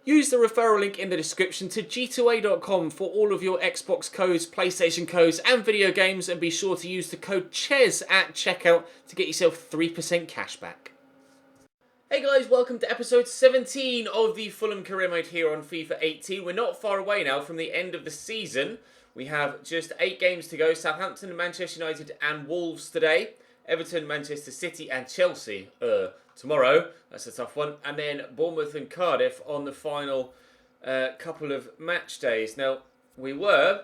Use the referral link in the description to g2a.com for all of your Xbox codes, PlayStation codes and video games, and be sure to use the code CHES at checkout to get yourself 3% cash back. Hey guys, welcome to episode 17 of the Fulham career mode here on FIFA 18. We're not far away now from the end of the season. We have just 8 games to go. Southampton, Manchester United and Wolves today. Everton, Manchester City and Chelsea tomorrow. That's a tough one. And then Bournemouth and Cardiff on the final couple of match days. Now, we were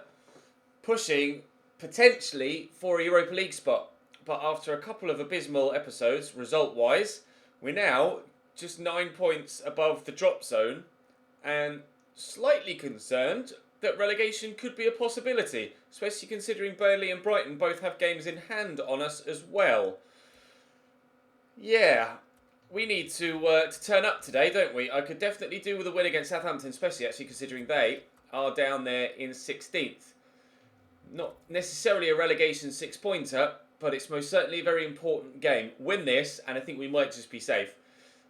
pushing potentially for a Europa League spot. But after a couple of abysmal episodes, result-wise, we're now just 9 points above the drop zone and slightly concerned that relegation could be a possibility, especially considering Burnley and Brighton both have games in hand on us as well. Yeah, we need to turn up today, don't we? I could definitely do with a win against Southampton, especially actually considering they are down there in 16th. Not necessarily a relegation 6-pointer, but it's most certainly a very important game. Win this, and I think we might just be safe.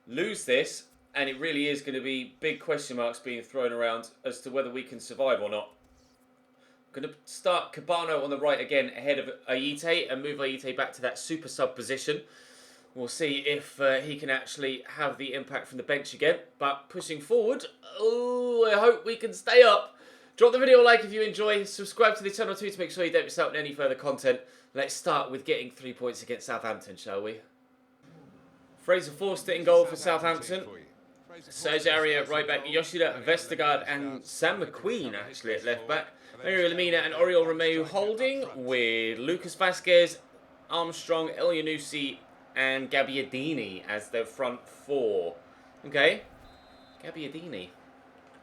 Lose this, and it really is going to be big question marks being thrown around as to whether we can survive or not. I'm going to start Cabano on the right again ahead of Ayite and move Ayite back to that super sub position. We'll see if he can actually have the impact from the bench again. But pushing forward, I hope we can stay up. Drop the video a like if you enjoy. Subscribe to the channel too to make sure you don't miss out on any further content. Let's start with getting 3 points against Southampton, shall we? Fraser Forster in goal for Southampton. Serge Aurier at right back, Yoshida, Vestergaard and Sam McQueen actually at left back. Mario Lemina and Oriol Romeu holding with Lucas Vazquez, Armstrong, Elyounoussi and Gabbiadini as their front four. Okay, Gabbiadini.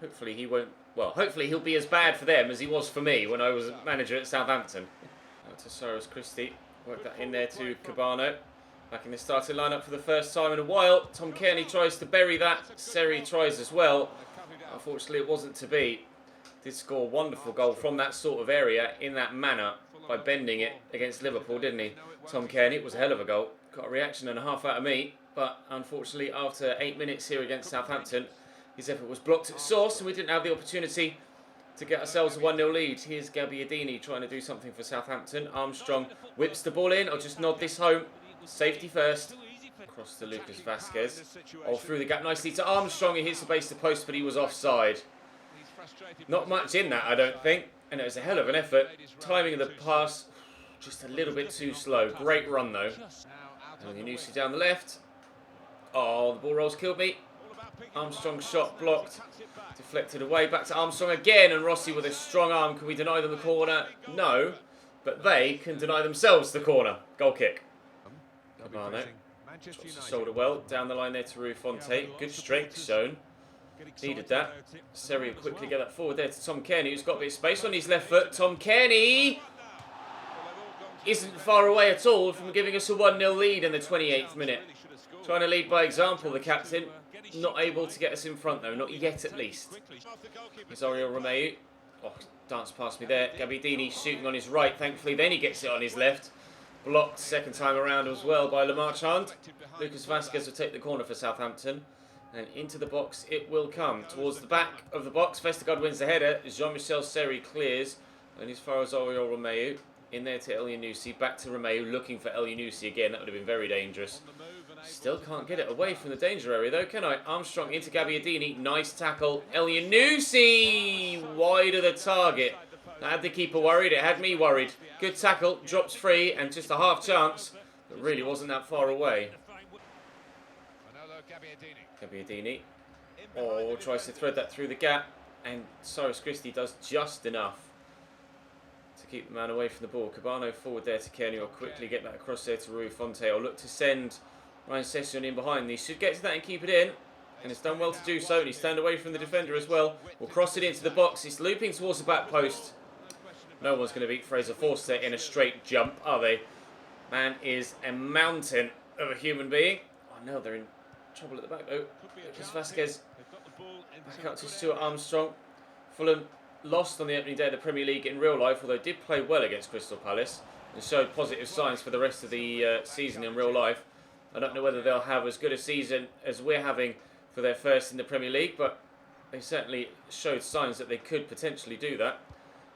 Hopefully he won't, well, hopefully he'll be as bad for them as he was for me when I was manager at Southampton. Out to Cyrus Christie, work that in there to Cabano. Back in the starting lineup for the first time in a while. Tom Kearney tries to bury that. Seri tries as well. Unfortunately, it wasn't to be. Did score a wonderful goal from that sort of area in that manner by bending it against Liverpool, didn't he? Tom Kearney, it was a hell of a goal. Got a reaction and a half out of me. But unfortunately, after 8 minutes here against Southampton, his effort was blocked at source and we didn't have the opportunity to get ourselves a 1-0 lead. Here's Gabbiadini trying to do something for Southampton. Armstrong whips the ball in. I'll just nod this home. Safety first. Across to Lucas Vazquez. All through the gap nicely to Armstrong. He hits the base of the post, but he was offside. Not much in that, I don't think. And it was a hell of an effort. Timing of the pass, just a little bit too slow. Great run, though. Elyounoussi down the left. Oh, the ball rolls killed me. Armstrong's shot blocked. Deflected away. Back to Armstrong again. And Rossi with a strong arm. Can we deny them the corner? No. But they can deny themselves the corner. Goal kick. Cabano drops the shoulder well. Down the line there to Rui Fonte. Good strength shown. Needed that. Seri will quickly get that forward there to Tom Kearney, who's got a bit of space on his left foot. Tom Kearney isn't far away at all from giving us a 1-0 lead in the 28th minute. Trying to lead by example, the captain. Not able to get us in front though, not yet at least. Here's Oriol Romeu. Oh, danced past me there. Gabbiadini shooting on his right, thankfully. Then he gets it on his left. Blocked second time around as well by Le Marchand. Lucas Vazquez will take the corner for Southampton. And into the box it will come. Towards the back of the box, Vestergaard wins the header. Jean-Michel Seri clears. And as far as Oriol Romeu. In there to Elyounoussi. Back to Romeu, looking for Elyounoussi again. That would have been very dangerous. Still can't get it away from the danger area though, can I? Armstrong into Gabbiadini. Nice tackle. Elyounoussi! Wide of the target. That had the keeper worried. It had me worried. Good tackle. Drops free and just a half chance. But really wasn't that far away. Gabbiadini. Oh, tries to thread that through the gap. And Cyrus Christie does just enough to keep the man away from the ball. Cabano forward there to Kearney. Will quickly get that across there to Rui Fonte. I'll look to send Ryan SESSEGNON in behind. He should get to that and keep it in. And it's done well to do so. And he's stand away from the defender as well. We'll cross it into the box. It's looping towards the back post. No one's going to beat Fraser Forster in a straight jump, are they? Man is a mountain of a human being. Oh no, they're in trouble at the back though. Lucas Vazquez back out to Stuart Armstrong. Fulham lost on the opening day of the Premier League in real life, although did play well against Crystal Palace and showed positive signs for the rest of the season in real life. I don't know whether they'll have as good a season as we're having for their first in the Premier League, but they certainly showed signs that they could potentially do that.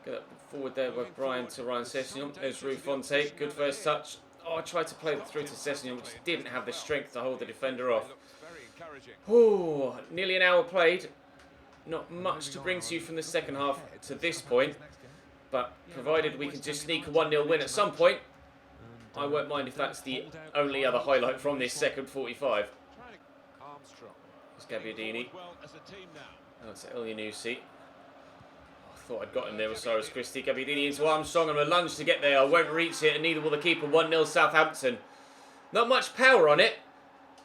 Get that forward there by Brian to Ryan SESSEGNON. There's Rui Fonte. Good first touch. Oh, I tried to play it through to SESSEGNON, which didn't have the strength to hold the defender off. Oh, nearly an hour played. Not much to bring to you from the second half to this point. But provided we can just sneak a 1-0 win at some point, I won't mind if that's the only other highlight from this second 45. It's Gabbiadini. That's Elyounoussi. I thought I'd got him there with Cyrus Christie. Gabbiadini into Armstrong and a lunge to get there. I won't reach it and neither will the keeper. 1-0 Southampton. Not much power on it.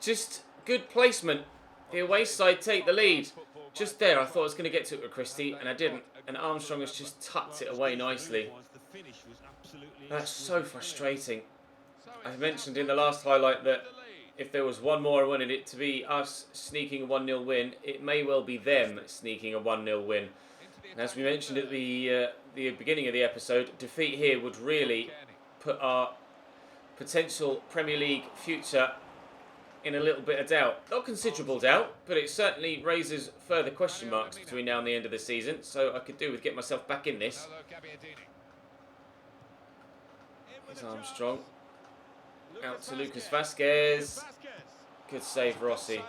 Just good placement. The away side take the lead. Just there, I thought I was going to get to it with Christie and I didn't. And Armstrong has just tucked it away nicely. That's so frustrating. I mentioned in the last highlight that if there was one more, I wanted it to be us sneaking a 1-0 win. It may well be them sneaking a 1-0 win. And as we mentioned at the beginning of the episode, defeat here would really put our potential Premier League future in a little bit of doubt. Not considerable doubt, but it certainly raises further question marks between now and the end of the season. So I could do with getting myself back in this. Here's Armstrong. Out to Lucas Vazquez. Good save, Rossi.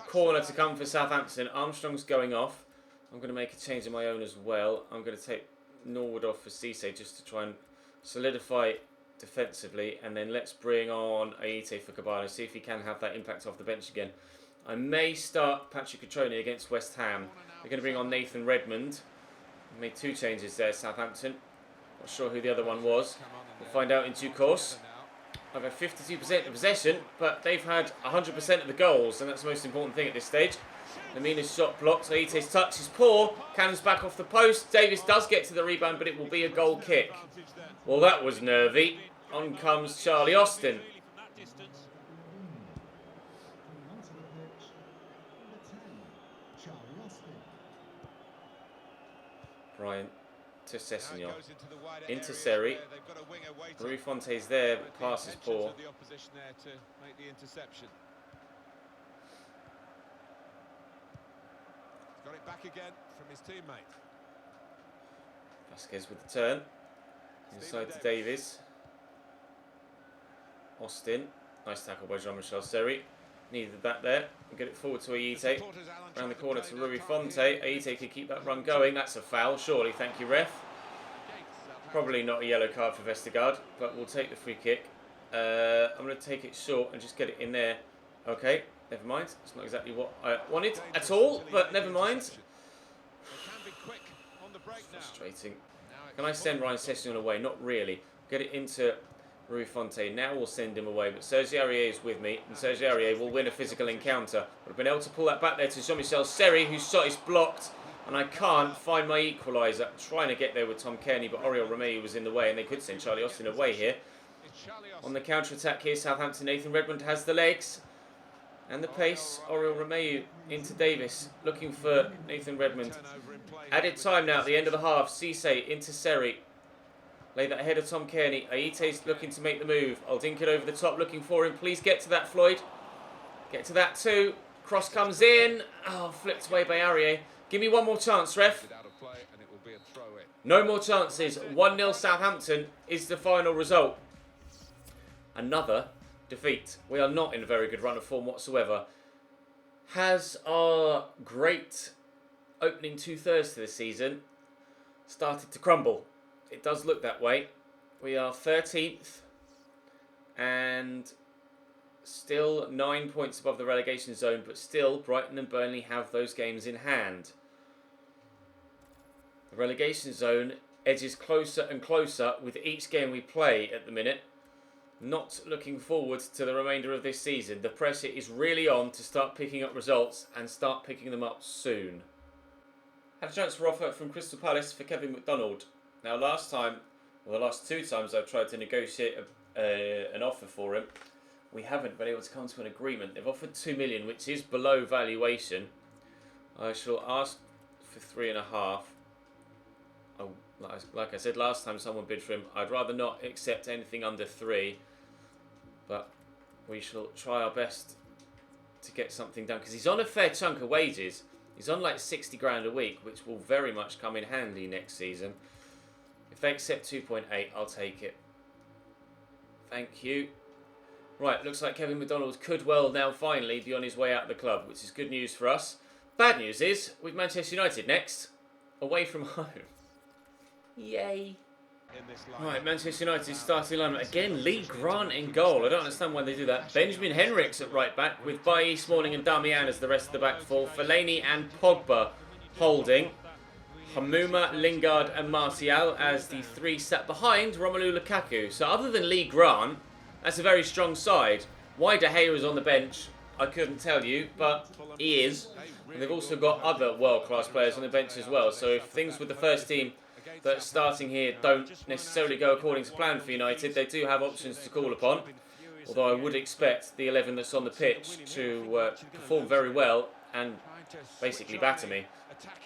Corner to come for Southampton. Armstrong's going off. I'm going to make a change of my own as well. I'm going to take Norwood off for Cisse just to try and solidify defensively. And then let's bring on Aite for Cabano. See if he can have that impact off the bench again. I may start Patrick Cutrone against West Ham. They're going to bring on Nathan Redmond. Made two changes there, Southampton. Not sure who the other one was. We'll find out in due course. I've had 52% of possession, but they've had 100% of the goals, and that's the most important thing at this stage. Lemina's shot blocked. Aite's touch is poor. Cannons back off the post. Davis does get to the rebound, but it will be a goal kick. Well, that was nervy. On comes Charlie Austin. Brian to SESSEGNON. Into Seri. Rui Fonte's there, but pass is poor. Got it back again from his teammate. Vazquez with the turn. Inside to Davis. Austin. Nice tackle by Jean-Michel Seri. Needed that there. Get it forward to Aite. Around the corner to Rui Fonte. Aite could keep that run going. That's a foul, surely. Thank you, ref. Probably not a yellow card for Vestergaard, but we'll take the free kick. I'm going to take it short and just get it in there. Okay, never mind. It's not exactly what I wanted at all, but never mind. Frustrating. Can I send Ryan SESSEGNON away? Not really. Get it into Rui Fonte. Now we'll send him away, but Serge Aurier is with me, and Serge Aurier will win a physical encounter. Would have been able to pull that back there to Jean-Michel Seri, whose shot is blocked, and I can't find my equaliser. Trying to get there with Tom Kearney, but Oriol Romeu was in the way, and they could send Charlie Austin away here. On the counter-attack here, Southampton, Nathan Redmond has the legs and the pace. Oriol Romeu into Davis, looking for Nathan Redmond. Added time now at the end of the half. Cisse into Seri. Lay that ahead of Tom Kearney. Aite's looking to make the move. I'll dink it over the top, looking for him. Please get to that, Floyd. Get to that too. Cross comes in. Oh, flipped away by Aurier. Give me one more chance, ref. No more chances. 1-0 Southampton is the final result. Another defeat. We are not in a very good run of form whatsoever. Has our great opening two-thirds to the season started to crumble? It does look that way. We are 13th and still 9 points above the relegation zone, but still Brighton and Burnley have those games in hand. The relegation zone edges closer and closer with each game we play at the minute. Not looking forward to the remainder of this season. The pressure is really on to start picking up results and start picking them up soon. Had a transfer offer from Crystal Palace for Kevin McDonald. Now last time, well the last two times I've tried to negotiate an offer for him, we haven't been able to come to an agreement. They've offered 2 million, which is below valuation. I shall ask for 3.5. Oh, like I said last time someone bid for him, I'd rather not accept anything under 3. But we shall try our best to get something done, because he's on a fair chunk of wages. He's on like 60 grand a week, which will very much come in handy next season. If they accept 2.8, I'll take it. Thank you. Right, looks like Kevin McDonald could well now finally be on his way out of the club, which is good news for us. Bad news is, with Manchester United next, away from home. Yay. Right, Manchester United starting lineup. Again, Lee Grant in goal. I don't understand why they do that. Benjamin Henrichs at right back, with Bailly, Smalling and Damian as the rest of the back four. Fellaini and Pogba holding. Hamuma, Lingard and Martial as the three sat behind Romelu Lukaku. So other than Lee Grant, that's a very strong side. Why De Gea is on the bench, I couldn't tell you, but he is. And they've also got other world-class players on the bench as well. So if things with the first team that are starting here don't necessarily go according to plan for United, they do have options to call upon. Although I would expect the 11 that's on the pitch to perform very well and basically batter me.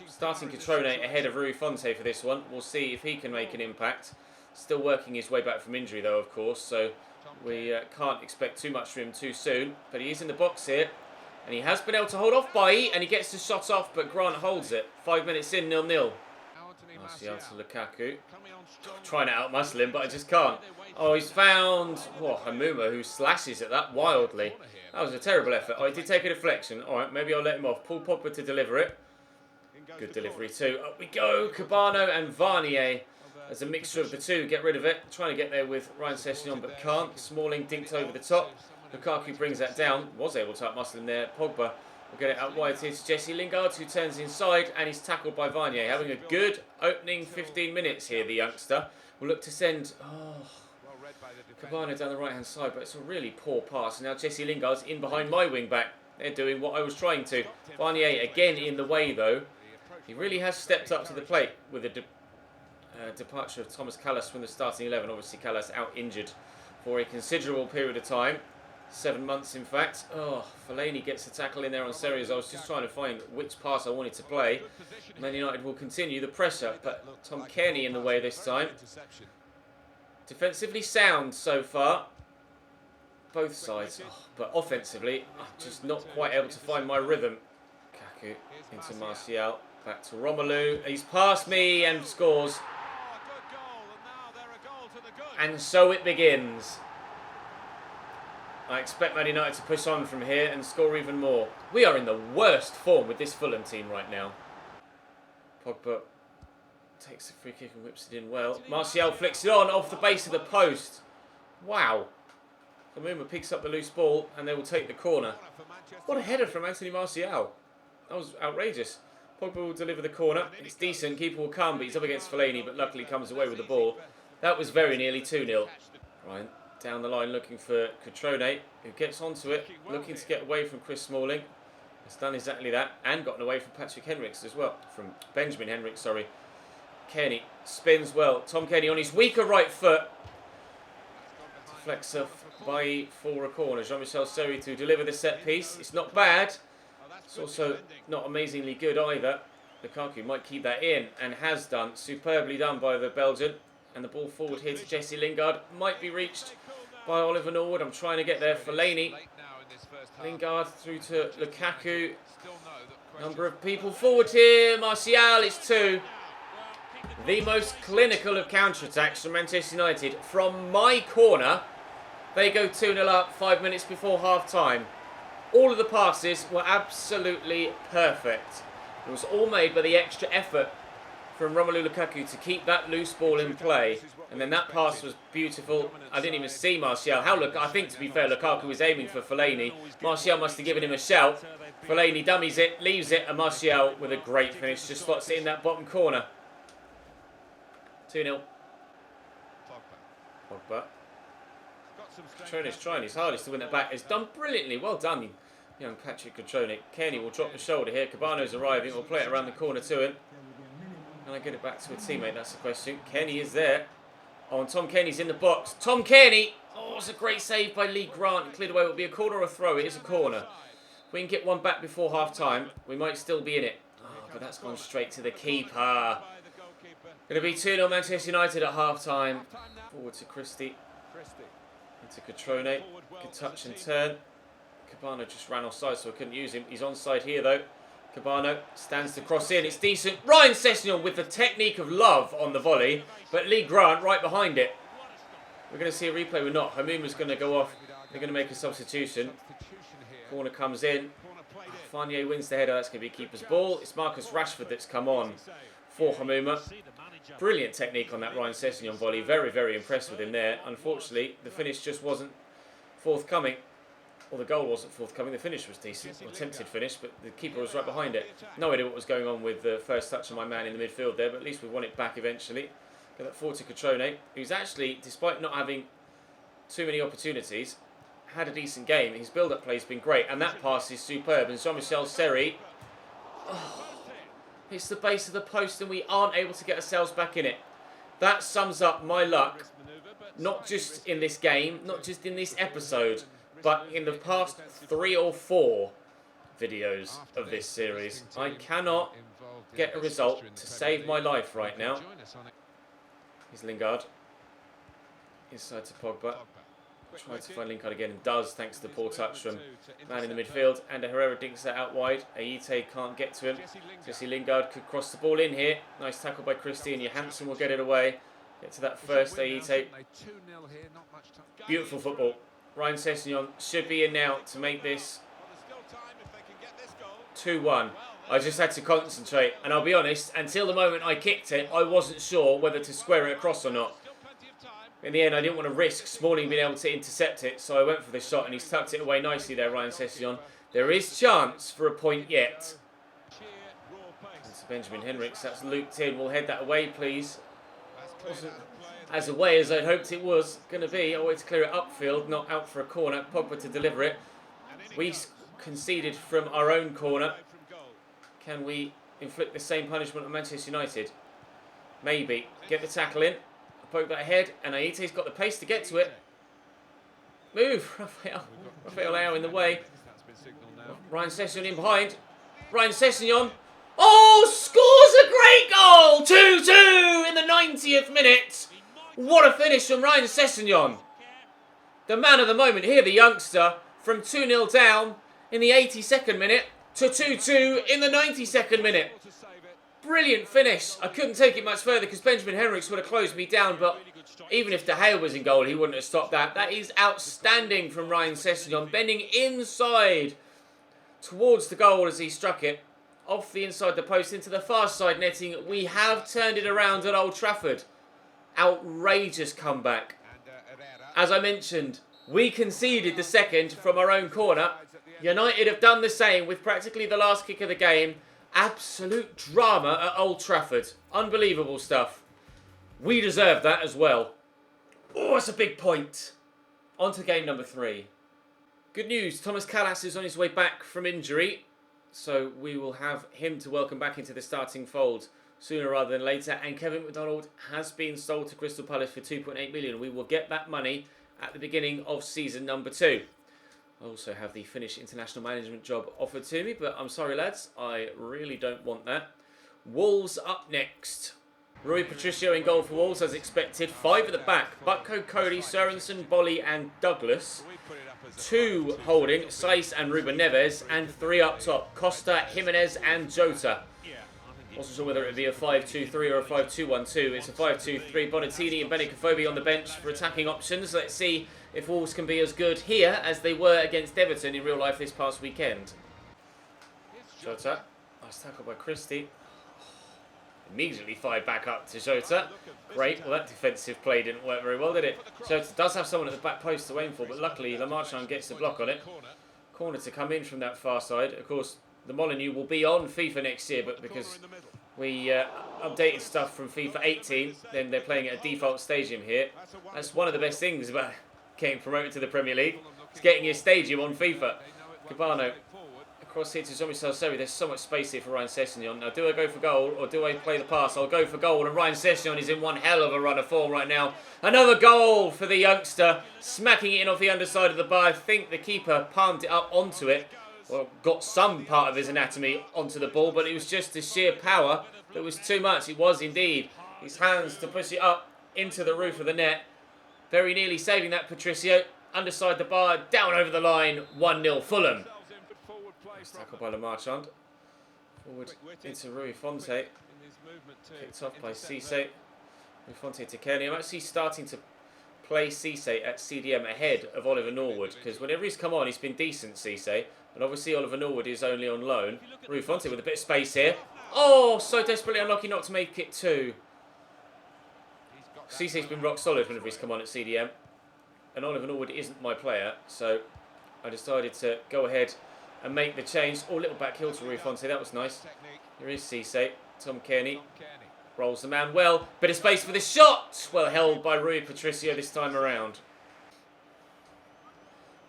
Starting Catrone ahead of Rui Fonte for this one. We'll see if he can make an impact. Still working his way back from injury though, of course, so we can't expect too much from him too soon. But he is in the box here, and he has been able to hold off Bailly, and he gets the shot off, but Grant holds it. 5 minutes in, 0-0. Martial to Lukaku. Trying to outmuscle him, but I just can't. Oh, he's found Hamuma, who slashes at that wildly. That was a terrible effort. Oh, he did take a deflection. All right, maybe I'll let him off. Paul Pogba to deliver it. Good delivery too. Up we go. Cabano and Varnier as a mixture of the two. Get rid of it. Trying to get there with Ryan SESSEGNON, but can't. Smalling dinked over the top. Lukaku brings that down. Was able to outmuscle him there. Pogba will get it out wide here to Jesse Lingard, who turns inside and he's tackled by Varnier. Having a good opening 15 minutes here, the youngster. Will look to send Cabano down the right-hand side, but it's a really poor pass. Now Jesse Lingard's in behind my wing-back. They're doing what I was trying to. Varnier again in the way, though. He really has stepped up to the plate with the departure of Thomas Callas from the starting 11. Obviously, Callas out injured for a considerable period of time. 7 months, in fact. Oh, Fellaini gets a tackle in there on Series. I was just trying to find which pass I wanted to play. Man United will continue the pressure, but Tom Kearney in the way this time. Defensively sound so far. Both sides. But offensively, I'm just not quite able to find my rhythm. Kaku into Martial. Back to Romelu. He's passed me and scores. And so it begins. I expect Man United to push on from here and score even more. We are in the worst form with this Fulham team right now. Pogba takes the free kick and whips it in well. Martial flicks it on off the base of the post. Wow. Hamuma picks up the loose ball and they will take the corner. What a header from Anthony Martial. That was outrageous. Pogba will deliver the corner. It's decent. Keeper will come, but he's up against Fellaini, but luckily comes away with the ball. That was very nearly 2-0. Right, down the line looking for Catrone, who gets onto it, looking to get away from Chris Smalling. Has done exactly that, and gotten away from Patrick Henrichs as well. From Benjamin Henrichs, sorry. Kearney spins well. Tom Kearney on his weaker right foot. Deflects off by for a corner. Jean-Michel Seri to deliver the set piece. It's not bad. It's also not amazingly good either. Lukaku might keep that in, and has done. Superbly done by the Belgian. And the ball forward here to Jesse Lingard. Might be reached by Oliver Norwood. I'm trying to get there. Fellaini. Lingard through to Lukaku. Number of people forward here. Martial, it's 2. The most clinical of counter-attacks from Manchester United. From my corner, they go 2-0 up 5 minutes before half-time. All of the passes were absolutely perfect. It was all made by the extra effort from Romelu Lukaku to keep that loose ball in play. And then that pass was beautiful. I didn't even see Martial. I think, to be fair, Lukaku was aiming for Fellaini. Martial must have given him a shout. Fellaini dummies it, leaves it, and Martial, with a great finish, just slots it in that bottom corner. 2-0. Pogba. Catrone's trying his hardest to win it back. It's done brilliantly. Well done, young Patrick Catrone. Kearney will drop the shoulder here. Cabano's arriving. We'll play it around the corner to him. Can I get it back to a teammate? That's the question. Kearney is there. Oh, and Tom Kearney's in the box. Tom Kearney! Oh, it's a great save by Lee Grant. Cleared away. It will be a corner or a throw. It is a corner. If we can get one back before half-time, we might still be in it. Oh, but that's gone straight to the keeper. Going to be 2-0 Manchester United at half-time. Forward to Christie. Into Catrone. Good touch and turn. Cabano just ran offside, so I couldn't use him. He's onside here, though. Cabano stands to cross in. It's decent. Ryan SESSEGNON with the technique of love on the volley, but Lee Grant right behind it. We're going to see a replay. We're not. Hamuma's going to go off. They're going to make a substitution. Corner comes in. Fournier wins the header. That's going to be keeper's ball. It's Marcus Rashford that's come on for Hamuma. Brilliant technique on that Ryan SESSEGNON volley. Very, very impressed with him there. Unfortunately, the finish just wasn't forthcoming. Well, the goal wasn't forthcoming. The finish was decent. Well, attempted finish, but the keeper was right behind it. No idea what was going on with the first touch of my man in the midfield there, but at least we won it back eventually. Got that forward to Catrone, who's actually, despite not having too many opportunities, had a decent game. His build-up play has been great, and that pass is superb. And Jean-Michel Seri, hits the base of the post, and we aren't able to get ourselves back in it. That sums up my luck, not just in this game, not just in this episode, but in the past 3 or 4 videos of this series. I cannot get a result to save my life right now. Here's Lingard. Inside to Pogba. Tries to find Lingard again and does, thanks to the poor touch from man in the midfield. And Herrera dinks that out wide. Aite can't get to him. Jesse Lingard could cross the ball in here. Nice tackle by Christie, and Johansson will get it away. Get to that first, Aite. Beautiful football. Ryan SESSEGNON should be in now to make this 2-1. I just had to concentrate, and I'll be honest, until the moment I kicked it, I wasn't sure whether to square it across or not. In the end, I didn't want to risk Smalling being able to intercept it, so I went for the shot, and he's tucked it away nicely there, Ryan SESSEGNON. There is chance for a point yet. That's Benjamin Henriks, that's looped in. We'll head that away, please. Wasn't as away as I'd hoped it was going to be. I wanted to clear it upfield, not out for a corner. Pogba to deliver it. We conceded from our own corner. Can we inflict the same punishment on Manchester United? Maybe. Get the tackle in. Poke that ahead, and Aite's got the pace to get to it. Move, Rafael Leao in the way. Ryan SESSEGNON in behind. Ryan SESSEGNON. Oh, scores a great goal! 2-2 in the 90th minute. What a finish from Ryan SESSEGNON. The man of the moment here, the youngster, from 2-0 down in the 82nd minute to 2-2 in the 92nd minute. Brilliant finish. I couldn't take it much further because Benjamin Henriks would have closed me down, but even if De Gea was in goal, he wouldn't have stopped that. That is outstanding from Ryan SESSEGNON, bending inside towards the goal as he struck it. Off the inside the post into the far side netting. We have turned it around at Old Trafford. Outrageous comeback. As I mentioned, we conceded the second from our own corner. United have done the same with practically the last kick of the game. Absolute drama at Old Trafford. Unbelievable stuff. We deserve that as well. Oh, that's a big point. On to game number 3. Good news, Thomas Callas is on his way back from injury. So we will have him to welcome back into the starting fold sooner rather than later. And Kevin McDonald has been sold to Crystal Palace for £2.8 million. We will get that money at the beginning of season number 2. I also have the Finnish international management job offered to me, but I'm sorry lads, I really don't want that. Wolves up next. Rui Patricio in goal for Wolves as expected. 5 at the back. Butko, Cody, Sørensen, Bolly and Douglas. 2 holding, Saiz and Ruben Neves. And 3 up top, Costa, Jimenez and Jota. Wasn't sure whether it would be a 5-2-3 or a 5-2-1-2. It's a 5-2-3. Bonatini and Benikofobi on the bench for attacking options. Let's see if Wolves can be as good here as they were against Everton in real life this past weekend. Jota. Nice tackle by Christie. Immediately fired back up to Jota. Great. Well, that defensive play didn't work very well, did it? Jota does have someone at the back post to aim for, but luckily Lamarchand gets the block on it. Corner to come in from that far side. Of course, the Molyneux will be on FIFA next year, but because we updated stuff from FIFA18, then they're playing at a default stadium here. That's one of the best things about getting promoted to the Premier League. It's getting your stadium on FIFA. Cabano across here to Jean-Michel Seri. There's so much space here for Ryan SESSEGNON. Now, do I go for goal or do I play the pass? I'll go for goal, and Ryan SESSEGNON is in one hell of a run of form right now. Another goal for the youngster, smacking it in off the underside of the bar. I think the keeper palmed it up onto it. Well, got some part of his anatomy onto the ball, but it was just the sheer power that was too much. It was indeed. His hands to push it up into the roof of the net. Very nearly saving that, Patricio. Underside the bar, down over the line, 1-0 Fulham. Nice tackle by Lamarchand. Forward into Rui Fonte. Picked off by Cisse. Rui Fonte to Kenny. I'm actually starting to play Cisse at CDM ahead of Oliver Norwood, because whenever he's come on, he's been decent, Cisse. And obviously Oliver Norwood is only on loan. Rui Fonte with a bit of space here. Oh, so desperately unlucky not to make it 2. Cisse's been rock solid whenever he's come on at CDM. And Oliver Norwood isn't my player, so I decided to go ahead and make the change. Oh, little back heel to Rui Fonte, that was nice. Here is Cisse. Tom Kearney rolls the man well. Bit of space for the shot. Well held by Rui Patricio this time around.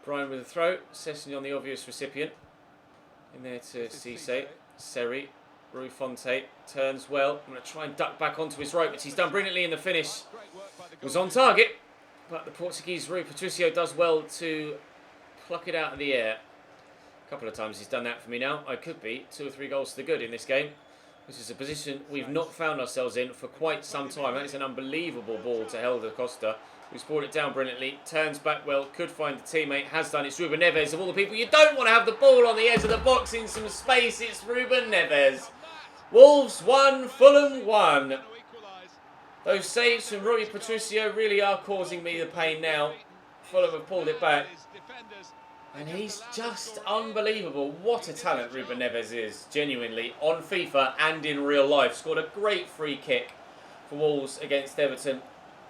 Brian with a throw. SESSEGNON the obvious recipient. In there to Cisse. Seri. Rui Fonte turns well. I'm going to try and duck back onto his rope, which he's done brilliantly in the finish. Was on target, but the Portuguese Rui Patricio does well to pluck it out of the air. A couple of times he's done that for me now. I could be 2 or 3 goals to the good in this game, which is a position we've not found ourselves in for quite some time. That is an unbelievable ball to Helder Costa, who's brought it down brilliantly. Turns back well, could find the teammate, has done. It's Ruben Neves. Of all the people you don't want to have the ball on the edge of the box in some space, it's Ruben Neves. Wolves 1, Fulham 1. Those saves from Rui Patricio really are causing me the pain now. Fulham have pulled it back. And he's just unbelievable. What a talent Ruben Neves is, genuinely, on FIFA and in real life. Scored a great free kick for Wolves against Everton.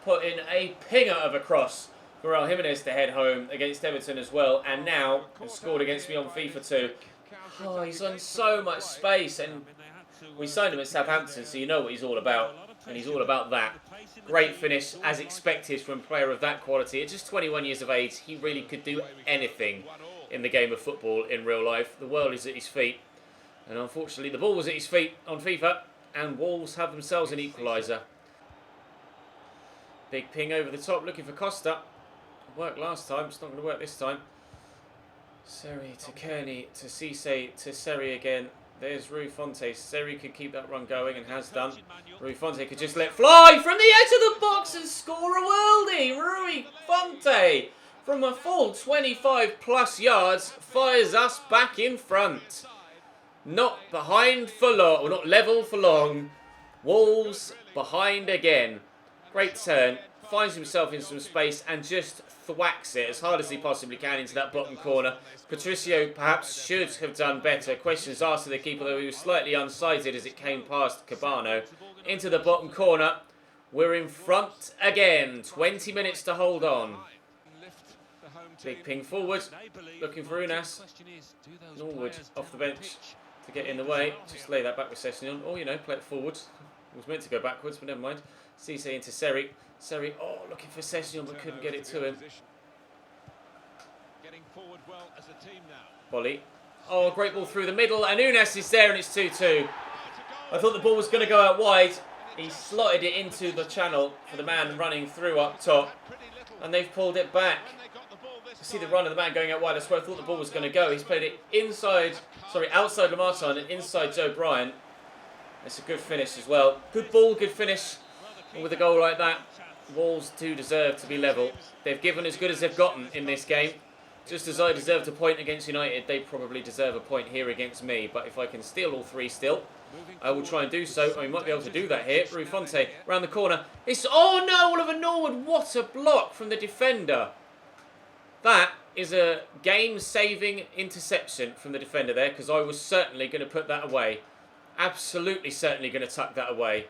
Put in a pinger of a cross for Raul Jimenez to head home against Everton as well. And now has scored against me on FIFA too. Oh, he's on so much space. And we signed him at Southampton, so you know what he's all about. And he's all about that. Great finish, as expected from a player of that quality. At just 21 years of age, he really could do anything in the game of football in real life. The world is at his feet. And unfortunately, the ball was at his feet on FIFA. And Wolves have themselves an equaliser. Big ping over the top, looking for Costa. Worked last time, it's not going to work this time. Seri to Kearney, to Cisse, to Seri again. There's Rui Fonte. Seri could keep that run going and has done. Rui Fonte could just let fly from the edge of the box and score a worldie. Rui Fonte, from a full 25 plus yards, fires us back in front. Not behind for long, or not level for long. Wolves behind again. Great turn. Finds himself in some space and just thwacks it as hard as he possibly can into that bottom corner. Patricio perhaps should have done better. Questions asked of the keeper, though he was slightly unsighted as it came past Cabano. Into the bottom corner. We're in front again. 20 minutes to hold on. Big ping forward. Looking for Unas. Norwood off the bench to get in the way. Just lay that back with SESSEGNON. Or, you know, play it forward. It was meant to go backwards, but never mind. Cisse into Seri. Seri, oh, looking for SESSEGNON, but couldn't get it to him. Volley. Oh, great ball through the middle, and Unas is there, and it's 2-2. I thought the ball was going to go out wide. He slotted it into the channel for the man running through up top, and they've pulled it back. You see the run of the man going out wide. That's where I thought the ball was going to go. He's played it outside Lamartin and inside Joe Bryan. It's a good finish as well. Good ball, good finish. And with a goal like that, Wolves do deserve to be level. They've given as good as they've gotten in this game. Just as I deserved a point against United, they probably deserve a point here against me. But if I can steal all 3 still, I will try and do so. I might be able to do that here. Rui Fonte around the corner. It's, oh no, Oliver Norwood. What a block from the defender. That is a game-saving interception from the defender there, because I was certainly going to put that away. Absolutely certainly going to tuck that away.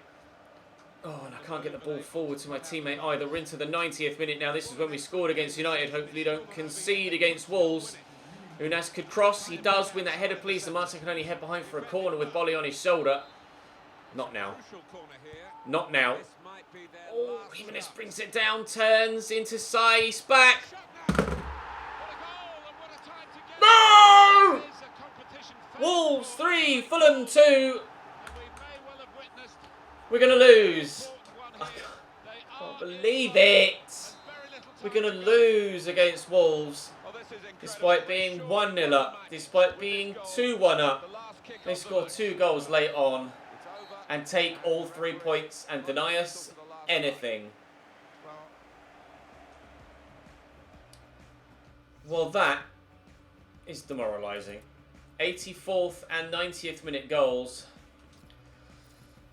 Oh, and I can't get the ball forward to my teammate either. We're into the 90th minute now. This is when we scored against United. Hopefully don't concede against Wolves. Unas could cross. He does win that header, please. The Martin can only head behind for a corner with Bolly on his shoulder. Not now. Not now. Oh, Jimenez brings it down. Turns into Sai's back. No! Wolves 3, Fulham 2. We're going to lose. I can't believe it. We're going to lose against Wolves. Despite being 1-0 up. Despite being 2-1 up. They score 2 goals late on. And take all 3 points and deny us anything. Well, that is demoralising. 84th and 90th minute goals.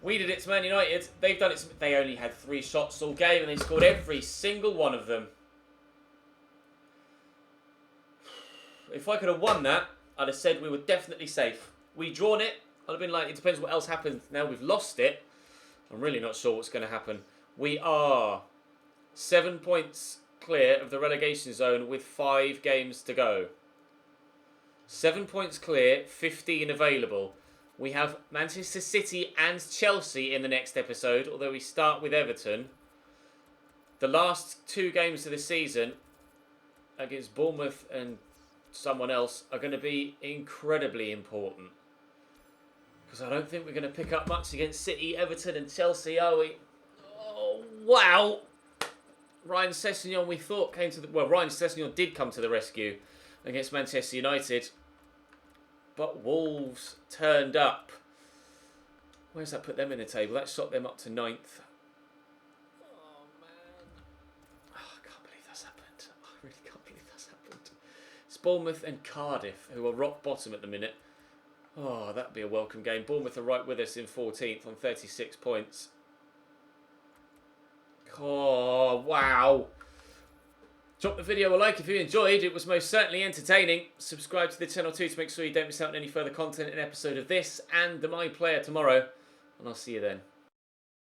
We did it to Man United. They've done it to... They only had 3 shots all game and they scored every single one of them. If I could have won that, I'd have said we were definitely safe. We drawn it. I'd have been like, it depends what else happened. Now we've lost it. I'm really not sure what's going to happen. We are 7 points clear of the relegation zone with 5 games to go. 7 points clear, 15 available. We have Manchester City and Chelsea in the next episode, although we start with Everton. The last 2 games of the season against Bournemouth and someone else are going to be incredibly important. Because I don't think we're going to pick up much against City, Everton and Chelsea, are we? Oh, wow. Ryan SESSEGNON, we thought, came to the... Well, Ryan SESSEGNON did come to the rescue against Manchester United. But Wolves turned up. Where's that put them in the table? That shot them up to 9th. Oh, man. Oh, I can't believe that's happened. I really can't believe that's happened. It's Bournemouth and Cardiff, who are rock bottom at the minute. Oh, that'd be a welcome game. Bournemouth are right with us in 14th on 36 points. Oh, wow. Drop the video a like if you enjoyed. It was most certainly entertaining. Subscribe to the channel too to make sure you don't miss out on any further content in an episode of this and the My Player tomorrow. And I'll see you then.